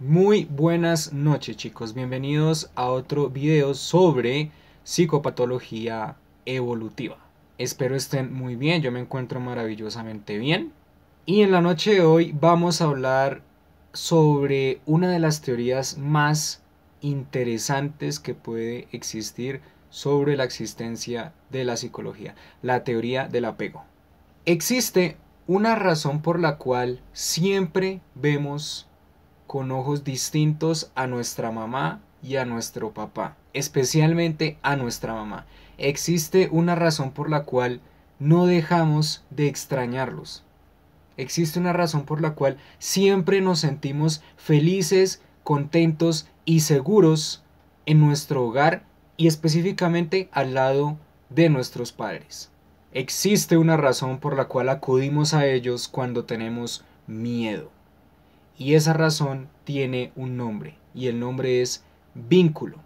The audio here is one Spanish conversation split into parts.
Muy buenas noches, chicos, bienvenidos a otro video sobre psicopatología evolutiva. Espero estén muy bien, yo me encuentro maravillosamente bien. Y en la noche de hoy vamos a hablar sobre una de las teorías más interesantes que puede existir sobre la existencia de la psicología, la teoría del apego. Existe una razón por la cual siempre vemos con ojos distintos a nuestra mamá y a nuestro papá, especialmente a nuestra mamá. Existe una razón por la cual no dejamos de extrañarlos. Existe una razón por la cual siempre nos sentimos felices, contentos y seguros en nuestro hogar y específicamente al lado de nuestros padres. Existe una razón por la cual acudimos a ellos cuando tenemos miedo. Y esa razón tiene un nombre, y el nombre es vínculo.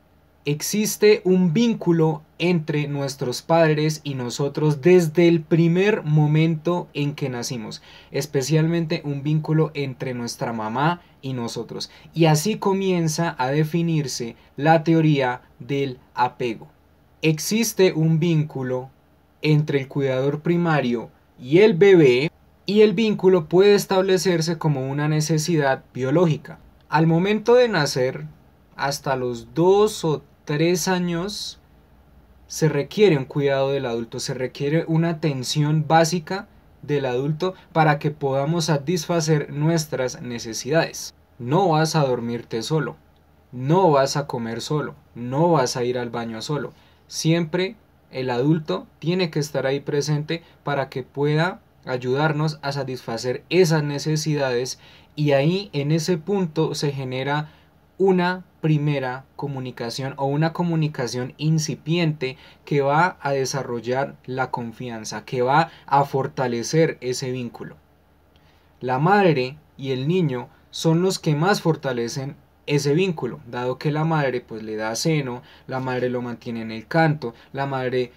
Existe un vínculo entre nuestros padres y nosotros desde el primer momento en que nacimos, especialmente un vínculo entre nuestra mamá y nosotros. Y así comienza a definirse la teoría del apego. Existe un vínculo entre el cuidador primario y el bebé, y el vínculo puede establecerse como una necesidad biológica. Al momento de nacer, hasta los 2 o 3 años, se requiere un cuidado del adulto, se requiere una atención básica del adulto para que podamos satisfacer nuestras necesidades. No vas a dormirte solo, no vas a comer solo, no vas a ir al baño solo. Siempre el adulto tiene que estar ahí presente para que pueda ayudarnos a satisfacer esas necesidades, y ahí en ese punto se genera una primera comunicación o una comunicación incipiente que va a desarrollar la confianza, que va a fortalecer ese vínculo. La madre y el niño son los que más fortalecen ese vínculo, dado que la madre pues le da seno, la madre lo mantiene en el canto, la madre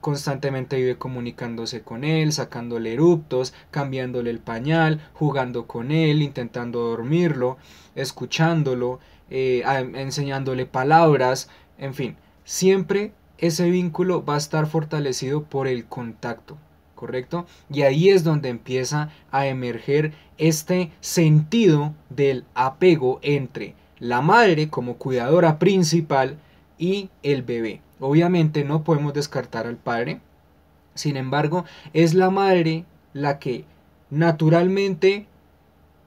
constantemente vive comunicándose con él, sacándole eruptos, cambiándole el pañal, jugando con él, intentando dormirlo, escuchándolo, enseñándole palabras, en fin, siempre ese vínculo va a estar fortalecido por el contacto. ¿Correcto? Y ahí es donde empieza a emerger este sentido del apego entre la madre como cuidadora principal y el bebé. Obviamente no podemos descartar al padre, sin embargo, es la madre la que naturalmente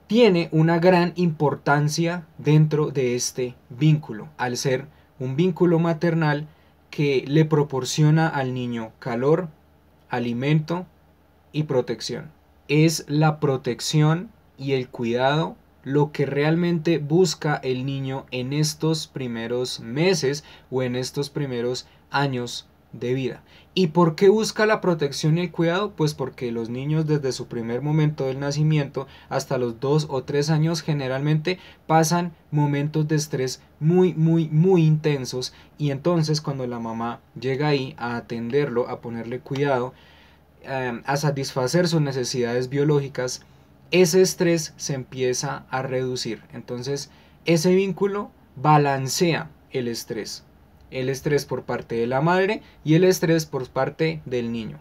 tiene una gran importancia dentro de este vínculo, al ser un vínculo maternal que le proporciona al niño calor, alimento y protección. Es la protección y el cuidado lo que realmente busca el niño en estos primeros meses o en estos primeros años de vida. ¿Y por qué busca la protección y el cuidado? Pues porque los niños desde su primer momento del nacimiento hasta los 2 o 3 años generalmente pasan momentos de estrés muy intensos, y entonces cuando la mamá llega ahí a atenderlo, a ponerle cuidado, a satisfacer sus necesidades biológicas, ese estrés se empieza a reducir. Entonces ese vínculo balancea el estrés por parte de la madre y el estrés por parte del niño.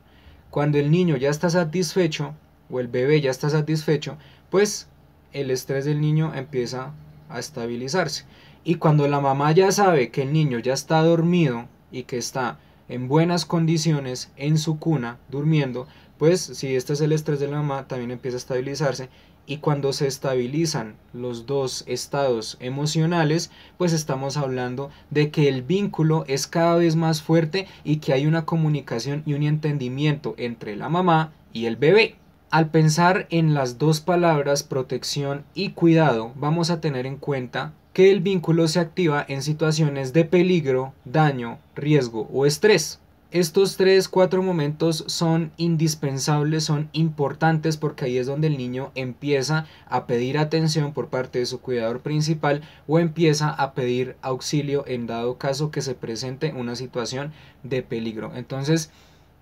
Cuando el niño ya está satisfecho o el bebé ya está satisfecho, pues el estrés del niño empieza a estabilizarse. Y cuando la mamá ya sabe que el niño ya está dormido y que está en buenas condiciones en su cuna durmiendo, pues si este es el estrés de la mamá también empieza a estabilizarse. Y cuando se estabilizan los dos estados emocionales, pues estamos hablando de que el vínculo es cada vez más fuerte y que hay una comunicación y un entendimiento entre la mamá y el bebé. Al pensar en las dos palabras protección y cuidado, vamos a tener en cuenta que el vínculo se activa en situaciones de peligro, daño, riesgo o estrés. Estos 3, 4 momentos son indispensables, son importantes, porque ahí es donde el niño empieza a pedir atención por parte de su cuidador principal o empieza a pedir auxilio en dado caso que se presente una situación de peligro. Entonces,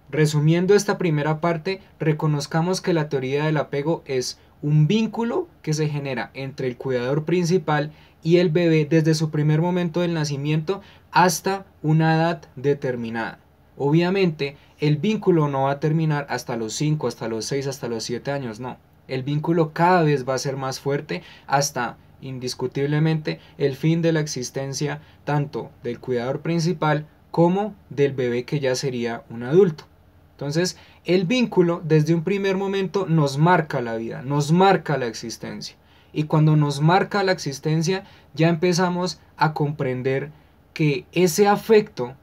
resumiendo esta primera parte, reconozcamos que la teoría del apego es un vínculo que se genera entre el cuidador principal y el bebé desde su primer momento del nacimiento hasta una edad determinada. Obviamente, el vínculo no va a terminar hasta los 5, hasta los 6, hasta los 7 años, no. El vínculo cada vez va a ser más fuerte hasta, indiscutiblemente, el fin de la existencia tanto del cuidador principal como del bebé que ya sería un adulto. Entonces, el vínculo desde un primer momento nos marca la vida, nos marca la existencia. Y cuando nos marca la existencia, ya empezamos a comprender que ese afecto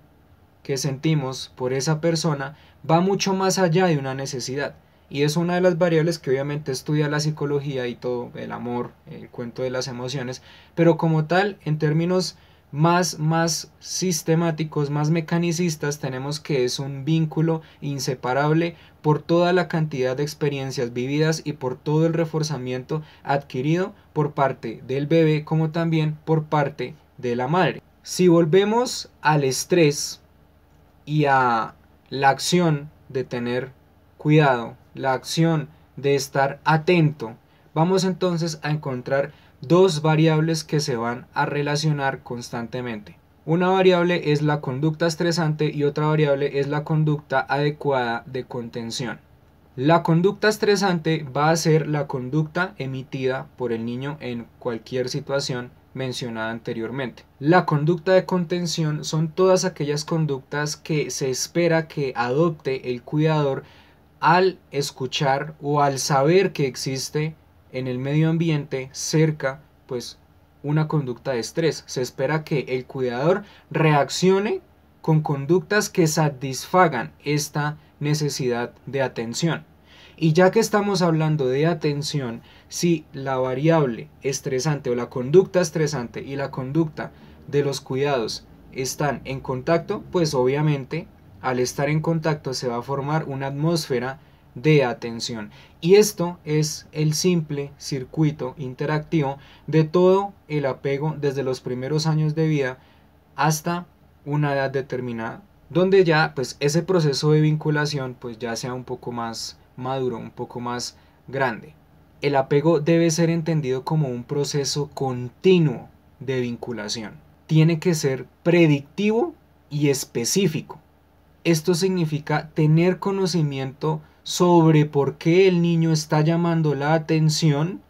que sentimos por esa persona va mucho más allá de una necesidad. Y es una de las variables que obviamente estudia la psicología y todo, el amor, el cuento de las emociones, pero como tal, en términos más sistemáticos, más mecanicistas, tenemos que es un vínculo inseparable por toda la cantidad de experiencias vividas y por todo el reforzamiento adquirido por parte del bebé como también por parte de la madre. Si volvemos al estrés y a la acción de tener cuidado, la acción de estar atento, vamos entonces a encontrar dos variables que se van a relacionar constantemente. Una variable es la conducta estresante y otra variable es la conducta adecuada de contención. La conducta estresante va a ser la conducta emitida por el niño en cualquier situación mencionada anteriormente. La conducta de contención son todas aquellas conductas que se espera que adopte el cuidador al escuchar o al saber que existe en el medio ambiente cerca pues una conducta de estrés. Se espera que el cuidador reaccione con conductas que satisfagan esta necesidad de atención. Y ya que estamos hablando de atención, si la variable estresante o la conducta estresante y la conducta de los cuidados están en contacto, pues obviamente al estar en contacto se va a formar una atmósfera de atención. Y esto es el simple circuito interactivo de todo el apego desde los primeros años de vida hasta una edad determinada, donde ya pues ese proceso de vinculación pues ya sea un poco más maduro, un poco más grande. El apego debe ser entendido como un proceso continuo de vinculación. Tiene que ser predictivo y específico. Esto significa tener conocimiento sobre por qué el niño está llamando la atención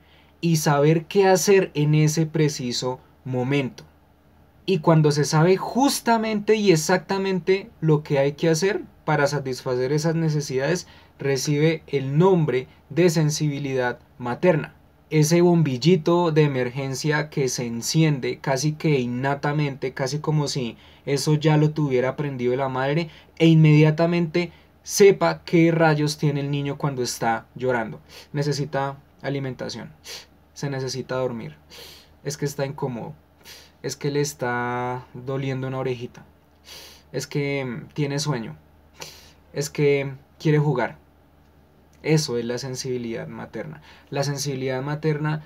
y saber qué hacer en ese preciso momento. Y cuando se sabe justamente y exactamente lo que hay que hacer para satisfacer esas necesidades, recibe el nombre de sensibilidad materna. Ese bombillito de emergencia que se enciende casi que innatamente, casi como si eso ya lo tuviera aprendido la madre e inmediatamente sepa qué rayos tiene el niño cuando está llorando. Necesita alimentación, se necesita dormir, es que está incómodo, es que le está doliendo una orejita, es que tiene sueño, es que quiere jugar. Eso es la sensibilidad materna. La sensibilidad materna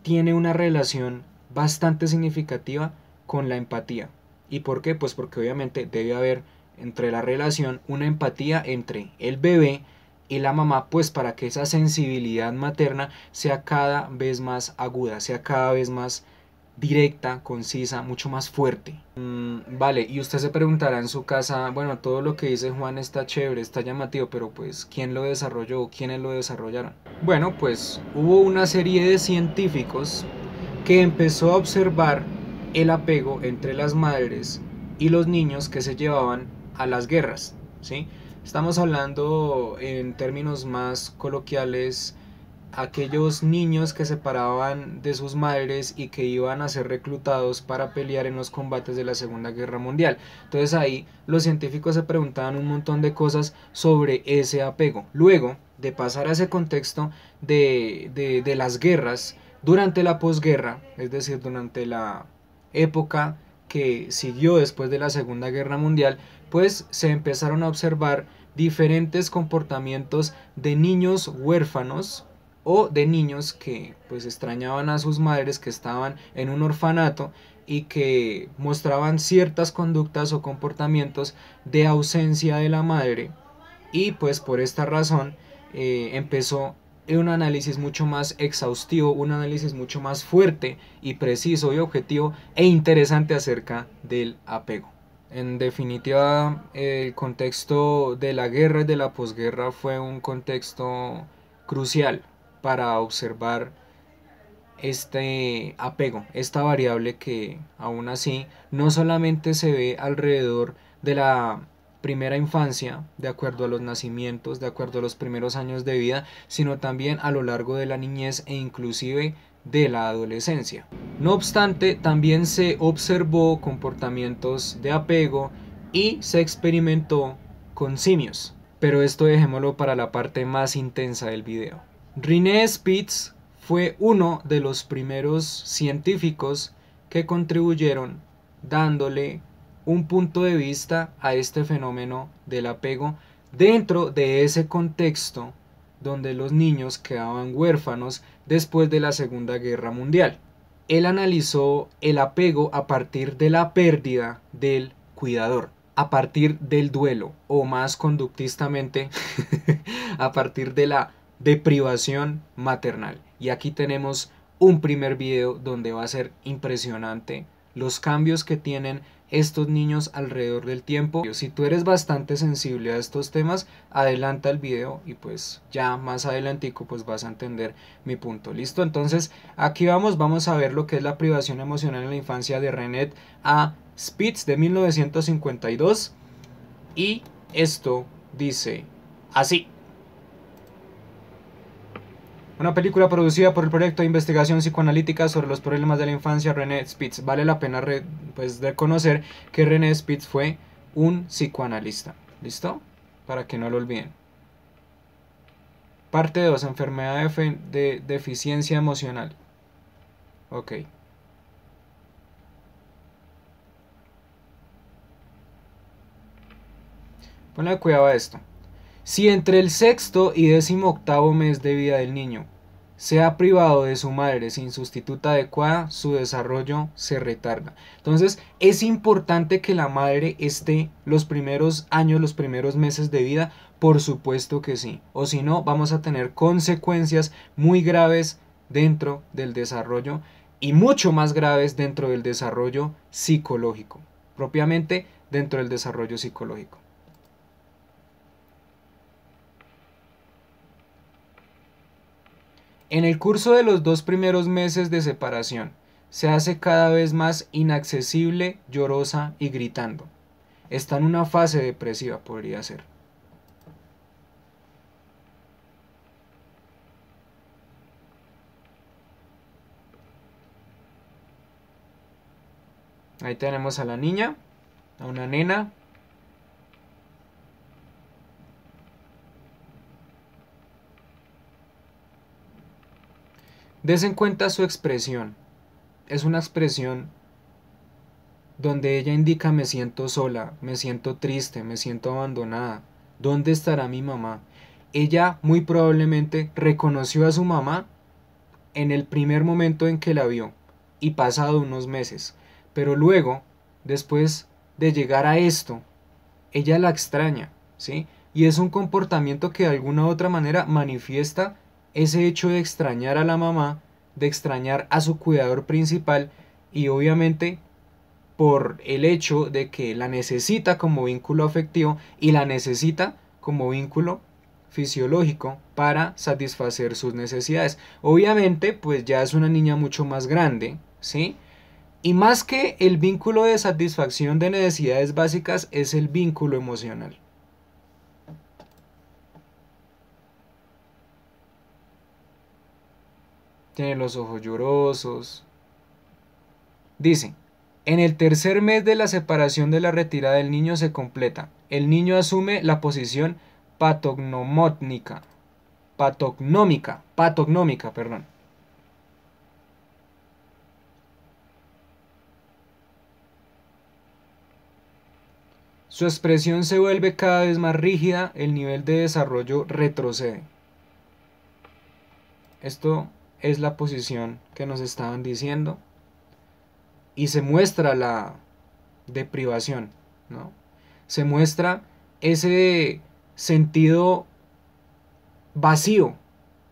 tiene una relación bastante significativa con la empatía. ¿Y por qué? Pues porque obviamente debe haber entre la relación una empatía entre el bebé y la mamá, pues para que esa sensibilidad materna sea cada vez más aguda, sea cada vez más directa, concisa, mucho más fuerte. Vale, y usted se preguntará en su casa, bueno, todo lo que dice Juan está chévere, está llamativo, pero pues, ¿quién lo desarrolló? ¿Quiénes lo desarrollaron? Bueno, pues hubo una serie de científicos que empezó a observar el apego entre las madres y los niños que se llevaban a las guerras, ¿sí? Estamos hablando en términos más coloquiales, aquellos niños que se separaban de sus madres y que iban a ser reclutados para pelear en los combates de la Segunda Guerra Mundial. Entonces ahí los científicos se preguntaban un montón de cosas sobre ese apego. Luego de pasar a ese contexto de las guerras, durante la posguerra, es decir, durante la época que siguió después de la Segunda Guerra Mundial, pues se empezaron a observar diferentes comportamientos de niños huérfanos o de niños que pues extrañaban a sus madres, que estaban en un orfanato y que mostraban ciertas conductas o comportamientos de ausencia de la madre, y pues por esta razón empezó un análisis mucho más exhaustivo, un análisis mucho más fuerte y preciso y objetivo e interesante acerca del apego. En definitiva, el contexto de la guerra y de la posguerra fue un contexto crucial para observar este apego, esta variable que aún así no solamente se ve alrededor de la primera infancia, de acuerdo a los nacimientos, de acuerdo a los primeros años de vida, sino también a lo largo de la niñez e inclusive de la adolescencia. No obstante, también se observó comportamientos de apego y se experimentó con simios. Pero esto dejémoslo para la parte más intensa del video. René Spitz fue uno de los primeros científicos que contribuyeron dándole un punto de vista a este fenómeno del apego dentro de ese contexto donde los niños quedaban huérfanos después de la Segunda Guerra Mundial. Él analizó el apego a partir de la pérdida del cuidador, a partir del duelo, o más conductistamente, a partir de la deprivación maternal. Y aquí tenemos un primer video donde va a ser impresionante los cambios que tienen estos niños alrededor del tiempo. Si tú eres bastante sensible a estos temas, adelanta el video y pues ya más adelantico pues vas a entender mi punto. ¿Listo? Entonces aquí vamos a ver lo que es la privación emocional en la infancia de René A. Spitz de 1952 y esto dice así. Una película producida por el proyecto de investigación psicoanalítica sobre los problemas de la infancia René Spitz. Vale la pena reconocer que René Spitz fue un psicoanalista. ¿Listo? Para que no lo olviden. Parte 2. Enfermedad de deficiencia emocional. Ok. Ponle cuidado a esto. Si entre el sexto y 18º mes de vida del niño se ha privado de su madre sin sustituta adecuada, su desarrollo se retarda. Entonces es importante que la madre esté los primeros años, los primeros meses de vida, por supuesto que sí. O si no, vamos a tener consecuencias muy graves dentro del desarrollo y mucho más graves dentro del desarrollo psicológico, propiamente dentro del desarrollo psicológico. En el curso de los 2 primeros meses de separación, se hace cada vez más inaccesible, llorosa y gritando. Está en una fase depresiva, podría ser. Ahí tenemos a la niña, a una nena. Des en cuenta su expresión. Es una expresión donde ella indica me siento sola, me siento triste, me siento abandonada. ¿Dónde estará mi mamá? Ella muy probablemente reconoció a su mamá en el primer momento en que la vio y pasado unos meses. Pero luego, después de llegar a esto, ella la extraña, ¿sí? Y es un comportamiento que de alguna u otra manera manifiesta ese hecho de extrañar a la mamá, de extrañar a su cuidador principal y obviamente por el hecho de que la necesita como vínculo afectivo y la necesita como vínculo fisiológico para satisfacer sus necesidades. Obviamente, pues ya es una niña mucho más grande, ¿sí? Y más que el vínculo de satisfacción de necesidades básicas es el vínculo emocional. Tiene los ojos llorosos. Dice, en el tercer mes de la separación de la retirada del niño se completa. El niño asume la posición patognomónica, perdón. Su expresión se vuelve cada vez más rígida, el nivel de desarrollo retrocede. Esto es la posición que nos estaban diciendo. Y se muestra la deprivación, ¿no? Se muestra ese sentido vacío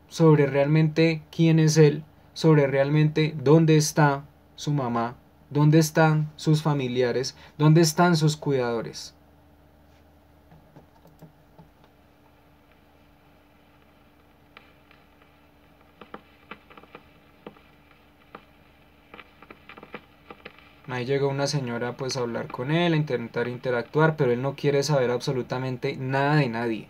sobre realmente quién es él, sobre realmente dónde está su mamá, dónde están sus familiares, dónde están sus cuidadores. Ahí llega una señora pues a hablar con él, a intentar interactuar, pero él no quiere saber absolutamente nada de nadie.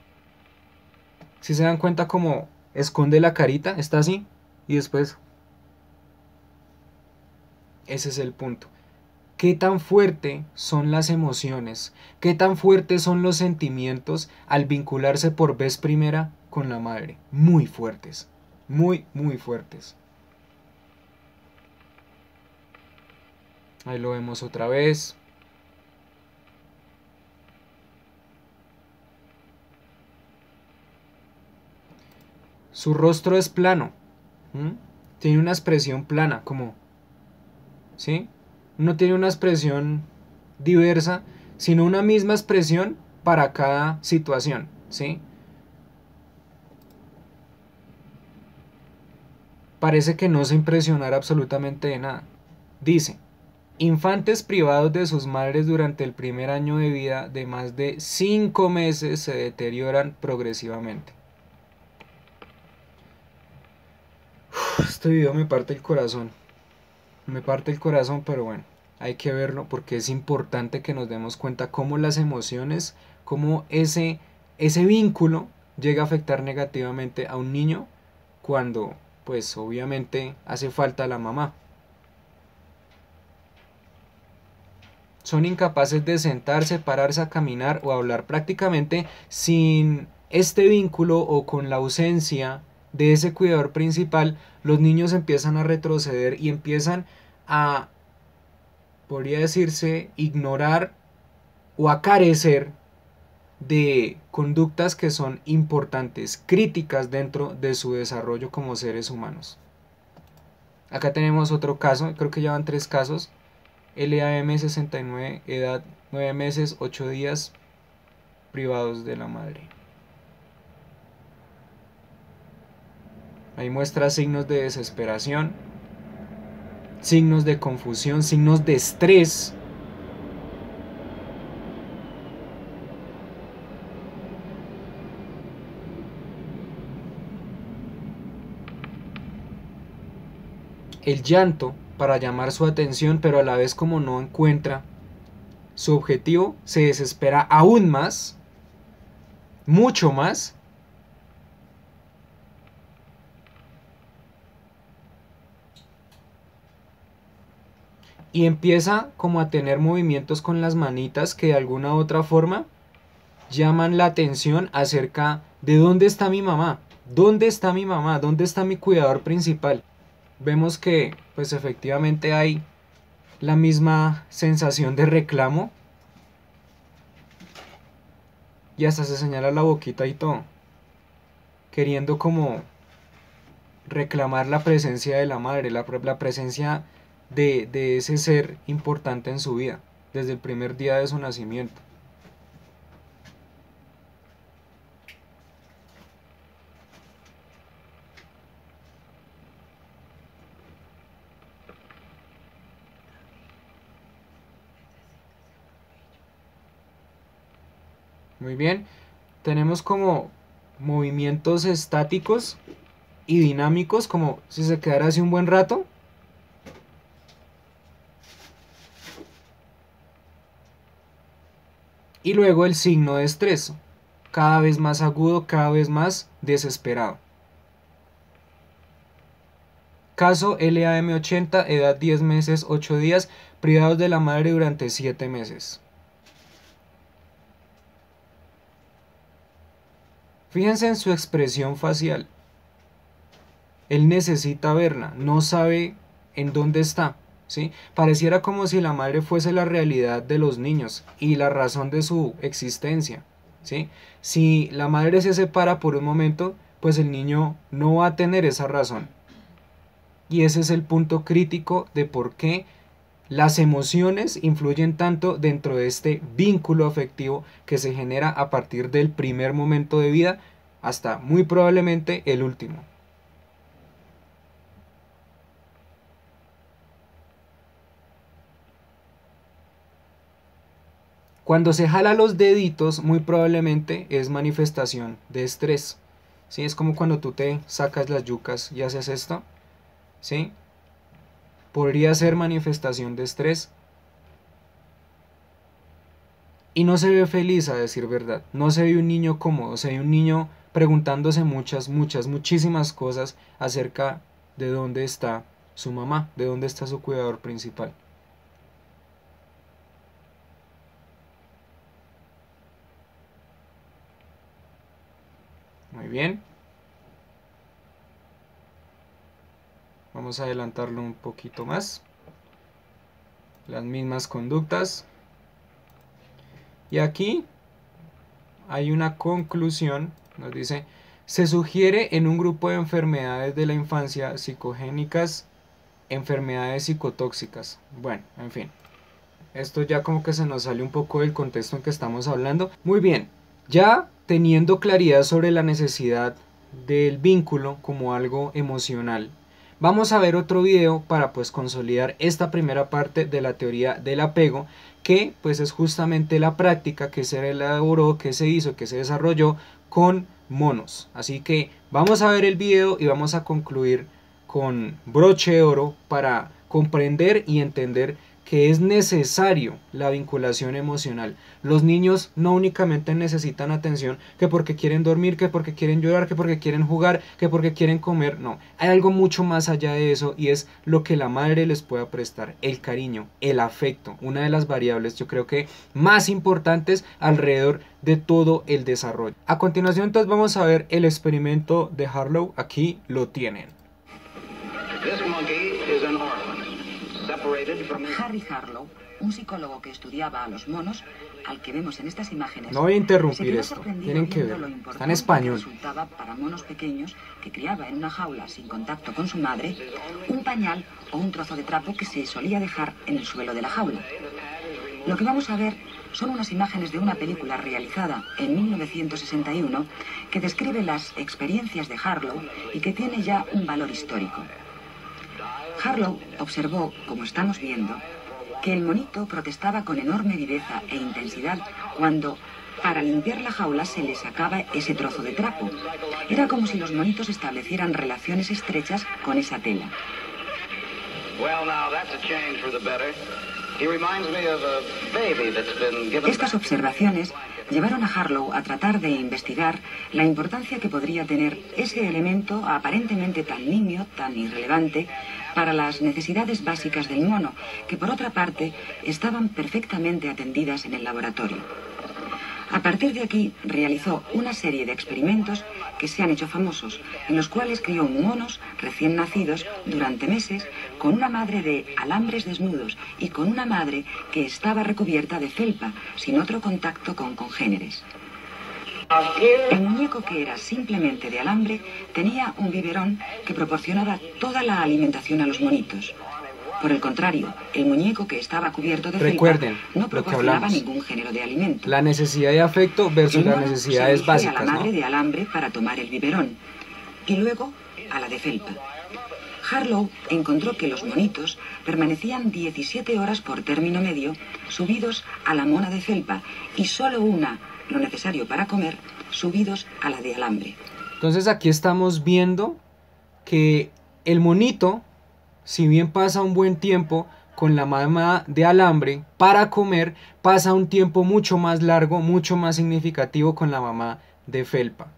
Si se dan cuenta como esconde la carita, está así, y después, ese es el punto. ¿Qué tan fuerte son las emociones? ¿Qué tan fuertes son los sentimientos al vincularse por vez primera con la madre? Muy fuertes, muy, muy fuertes. Ahí lo vemos otra vez. Su rostro es plano. ¿Mm? Tiene una expresión plana, como, ¿sí? No tiene una expresión diversa, sino una misma expresión para cada situación, ¿sí? Parece que no se impresionara absolutamente de nada. Dice, infantes privados de sus madres durante el primer año de vida de más de 5 meses se deterioran progresivamente. Este video me parte el corazón. Me parte el corazón, pero bueno, hay que verlo porque es importante que nos demos cuenta cómo las emociones, cómo ese vínculo llega a afectar negativamente a un niño cuando, pues obviamente, hace falta la mamá. Son incapaces de sentarse, pararse a caminar o hablar prácticamente sin este vínculo o con la ausencia de ese cuidador principal. Los niños empiezan a retroceder y empiezan a, podría decirse, ignorar o a carecer de conductas que son importantes, críticas dentro de su desarrollo como seres humanos. Acá tenemos otro caso, creo que ya van 3 casos. LAM 69, edad 9 meses, 8 días, privados de la madre. Ahí muestra signos de desesperación, signos de confusión, signos de estrés. El llanto para llamar su atención, pero a la vez como no encuentra su objetivo, se desespera aún más, mucho más. Y empieza como a tener movimientos con las manitas que de alguna u otra forma llaman la atención acerca de dónde está mi mamá, dónde está mi mamá, dónde está mi cuidador principal. Vemos que pues efectivamente hay la misma sensación de reclamo y hasta se señala la boquita y todo, queriendo como reclamar la presencia de la madre, la presencia de ese ser importante en su vida, desde el primer día de su nacimiento. Muy bien, tenemos como movimientos estáticos y dinámicos, como si se quedara así un buen rato. Y luego el signo de estrés, cada vez más agudo, cada vez más desesperado. Caso LAM 80, edad 10 meses, 8 días, privados de la madre durante 7 meses. Fíjense en su expresión facial. Él necesita verla, no sabe en dónde está, ¿sí? Pareciera como si la madre fuese la realidad de los niños y la razón de su existencia, ¿sí? Si la madre se separa por un momento, pues el niño no va a tener esa razón. Y ese es el punto crítico de por qué las emociones influyen tanto dentro de este vínculo afectivo que se genera a partir del primer momento de vida hasta muy probablemente el último. Cuando se jala los deditos, muy probablemente es manifestación de estrés. ¿Sí? Es como cuando tú te sacas las yucas y haces esto. ¿Sí? Podría ser manifestación de estrés. Y no se ve feliz, a decir verdad. No se ve un niño cómodo, se ve un niño preguntándose muchísimas cosas acerca de dónde está su mamá, de dónde está su cuidador principal. Muy bien. Vamos a adelantarlo un poquito más. Las mismas conductas. Y aquí hay una conclusión. Nos dice, se sugiere en un grupo de enfermedades de la infancia psicogénicas, enfermedades psicotóxicas. Bueno, en fin. Esto ya como que se nos sale un poco del contexto en que estamos hablando. Muy bien, ya teniendo claridad sobre la necesidad del vínculo como algo emocional, vamos a ver otro video para pues consolidar esta primera parte de la teoría del apego, que pues es justamente la práctica que se elaboró, que se hizo, que se desarrolló con monos. Así que vamos a ver el video y vamos a concluir con broche de oro para comprender y entender que es necesario la vinculación emocional. Los niños no únicamente necesitan atención que porque quieren dormir, que porque quieren llorar, que porque quieren jugar, que porque quieren comer. No, hay algo mucho más allá de eso y es lo que la madre les pueda prestar, el cariño, el afecto, una de las variables yo creo que más importantes alrededor de todo el desarrollo. A continuación entonces vamos a ver el experimento de Harlow. Aquí lo tienen. Harry Harlow, un psicólogo que estudiaba a los monos, al que vemos en estas imágenes, no voy a interrumpir esto, tienen que ver, está en español. Resultaba para monos pequeños que criaba en una jaula sin contacto con su madre, un pañal o un trozo de trapo que se solía dejar en el suelo de la jaula. Lo que vamos a ver son unas imágenes de una película realizada en 1961 que describe las experiencias de Harlow y que tiene ya un valor histórico. Harlow observó, como estamos viendo, que el monito protestaba con enorme viveza e intensidad cuando, para limpiar la jaula, se le sacaba ese trozo de trapo. Era como si los monitos establecieran relaciones estrechas con esa tela. Estas observaciones llevaron a Harlow a tratar de investigar la importancia que podría tener ese elemento aparentemente tan nimio, tan irrelevante, para las necesidades básicas del mono, que por otra parte estaban perfectamente atendidas en el laboratorio. A partir de aquí realizó una serie de experimentos que se han hecho famosos, en los cuales crió monos recién nacidos durante meses con una madre de alambres desnudos y con una madre que estaba recubierta de felpa, sin otro contacto con congéneres. El muñeco, que era simplemente de alambre, tenía un biberón que proporcionaba toda la alimentación a los monitos. Por el contrario, el muñeco que estaba cubierto de felpa no proporcionaba ningún género de alimento. La necesidad de afecto versus las necesidades básicas, a la madre de alambre para tomar el biberón y luego a la de felpa. Harlow encontró que los monitos permanecían 17 horas por término medio subidos a la mona de felpa y solo una, lo necesario para comer, subidos a la de alambre. Entonces aquí estamos viendo que el monito, si bien pasa un buen tiempo con la mamá de alambre para comer, pasa un tiempo mucho más largo, mucho más significativo con la mamá de felpa.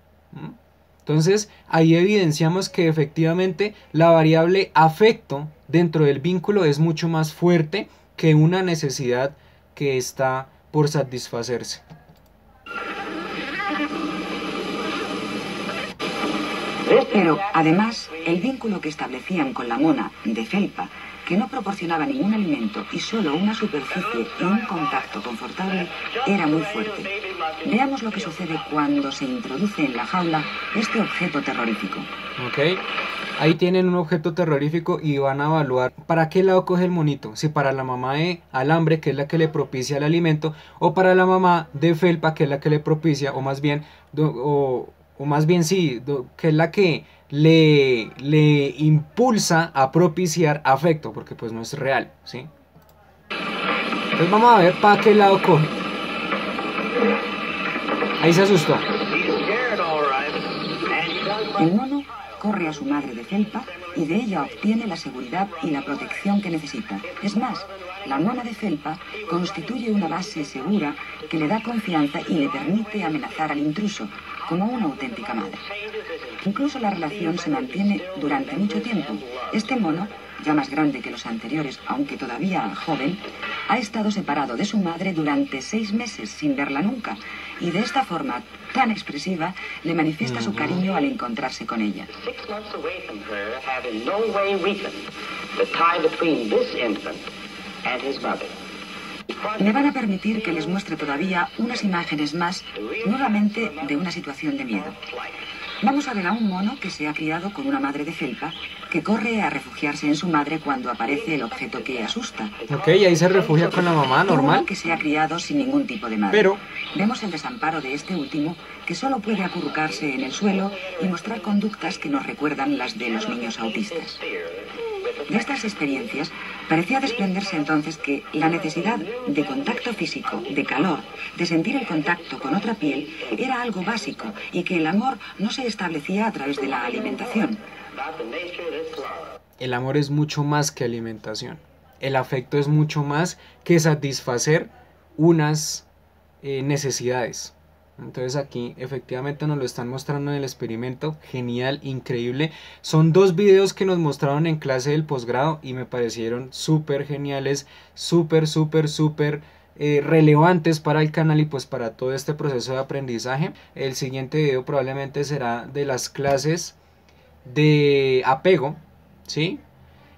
Entonces ahí evidenciamos que efectivamente la variable afecto dentro del vínculo es mucho más fuerte que una necesidad que está por satisfacerse. Pero además, el vínculo que establecían con la mona de felpa, que no proporcionaba ningún alimento y solo una superficie y un contacto confortable, era muy fuerte. Veamos lo que sucede cuando se introduce en la jaula este objeto terrorífico. Ok, ahí tienen un objeto terrorífico y van a evaluar para qué lado coge el monito, si para la mamá de alambre, que es la que le propicia el alimento, o para la mamá de felpa, que es la que le propicia, o más bien sí, que es la que le impulsa a propiciar afecto, porque pues no es real, ¿sí? Entonces vamos a ver para qué lado coge. Ahí se asustó. El mono corre a su madre de felpa y de ella obtiene la seguridad y la protección que necesita. Es más, la mona de felpa constituye una base segura que le da confianza y le permite amenazar al intruso, como una auténtica madre. Incluso la relación se mantiene durante mucho tiempo. Este mono, ya más grande que los anteriores, aunque todavía joven, ha estado separado de su madre durante 6 meses sin verla nunca, y de esta forma tan expresiva le manifiesta su cariño al encontrarse con ella. 6 months away from her have in no way weakened the tie between this infant and his mother. Le van a permitir que les muestre todavía unas imágenes más, nuevamente de una situación de miedo. Vamos a ver a un mono que se ha criado con una madre de felpa que corre a refugiarse en su madre cuando aparece el objeto que asusta. Ok, ahí se refugia con la mamá, normal. Uno que se ha criado sin ningún tipo de madre. Pero vemos el desamparo de este último, que solo puede acurrucarse en el suelo y mostrar conductas que nos recuerdan las de los niños autistas. De estas experiencias, parecía desprenderse entonces que la necesidad de contacto físico, de calor, de sentir el contacto con otra piel, era algo básico y que el amor no se establecía a través de la alimentación. El amor es mucho más que alimentación. El afecto es mucho más que satisfacer unas necesidades. Entonces aquí efectivamente nos lo están mostrando en el experimento. Genial, increíble. Son 2 videos que nos mostraron en clase del posgrado y me parecieron súper geniales, súper relevantes para el canal y pues para todo este proceso de aprendizaje. El siguiente video probablemente será de las clases de apego, ¿sí?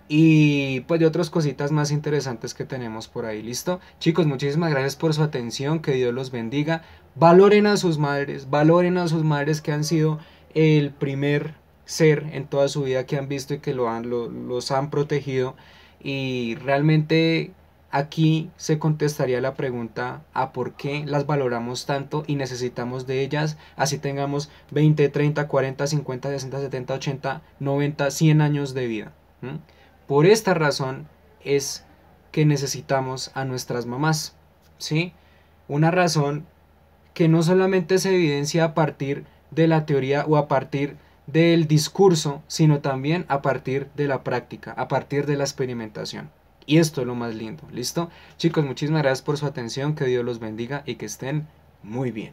Y pues de otras cositas más interesantes que tenemos por ahí. ¿Listo? Chicos, muchísimas gracias por su atención, que Dios los bendiga. Valoren a sus madres que han sido el primer ser en toda su vida que han visto y que los han protegido. Y realmente aquí se contestaría la pregunta a por qué las valoramos tanto y necesitamos de ellas, así tengamos 20, 30, 40, 50, 60, 70, 80, 90, 100 años de vida. Por esta razón es que necesitamos a nuestras mamás, ¿sí? Una razón que no solamente se evidencia a partir de la teoría o a partir del discurso, sino también a partir de la práctica, a partir de la experimentación. Y esto es lo más lindo, ¿listo? Chicos, muchísimas gracias por su atención, que Dios los bendiga y que estén muy bien.